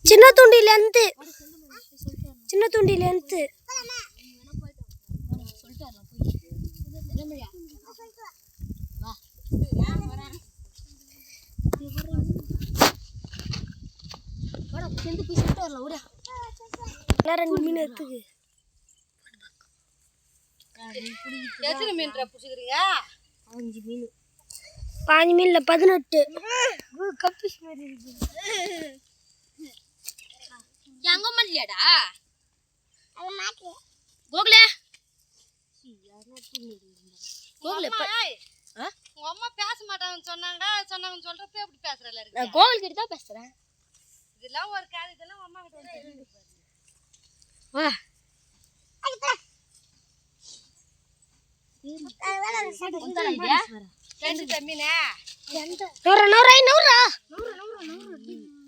சின்ன தூண்டிலேருந்து ரெண்டு மீன் எடுத்துக்கு. எத்தனை மீன் பிடிச்சிக்கிறீங்க? 5 மீன். 5 மீன்ல 18. கப்பிஸ் மாதிரி இருக்கு. எங்க மல்லியாடா? அது மாட்டல. கோகுல. கோகுல. உங்க அம்மா பேச மாட்டாங்கன்னு சொன்னாங்கன்னு சொல்றப்ப எப்படி பேசுறல இருக்கு? நான் கோகுல் கிட்ட தான் பேசுறேன். இதெல்லாம் ஒரு காது இதெல்லாம் அம்மா கிட்ட வந்து வா.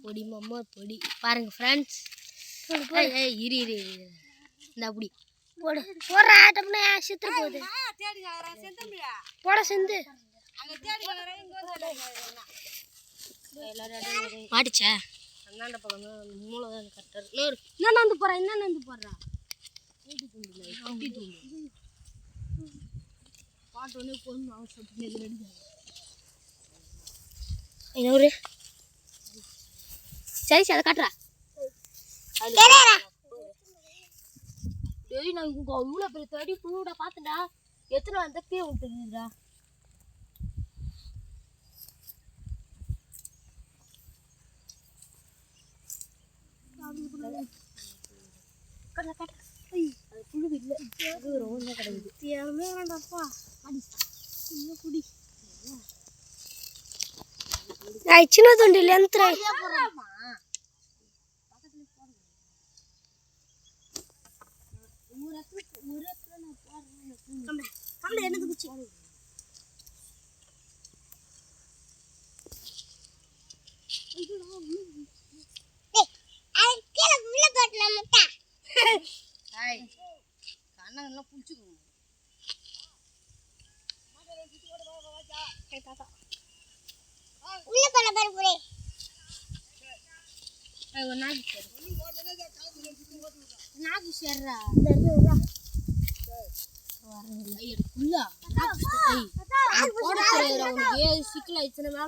பொடி மாமா பொடி பாருங்க ஃப்ரெண்ட்ஸ். இரு இந்த அப்படி போடு போடுற ஆட்டம்னா செத்து போகுது. போட செந்து மாட்டிச்சா அண்ணாண்ட பழம் மூளை தான் கரெக்டாக என்ன வந்து போடுறா என்ன வந்து போடுறா பாட்டோன்னே பொண்ணு அவசரம் ஐநூறு சரி அதை காட்டுறா. டேய் நான் இங்கே அவ்வளோ பெரிய தடி புழுடா பார்த்துடா. எத்தனை அந்த கீழே விட்டுருக்குதுடா. புழு இல்லை ரொம்ப கிடைக்குது. தேவையே வேண்டாப்பா புடி சின்ன தொண்டில எனக்கு பிடிச்சி கண்ணங்கள்லாம் புடிச்சுக்கணும். உள்ள போற பாரு புரே நாக்கு சேர்றா சிக்கல் ஆயிடுச்சுன்னா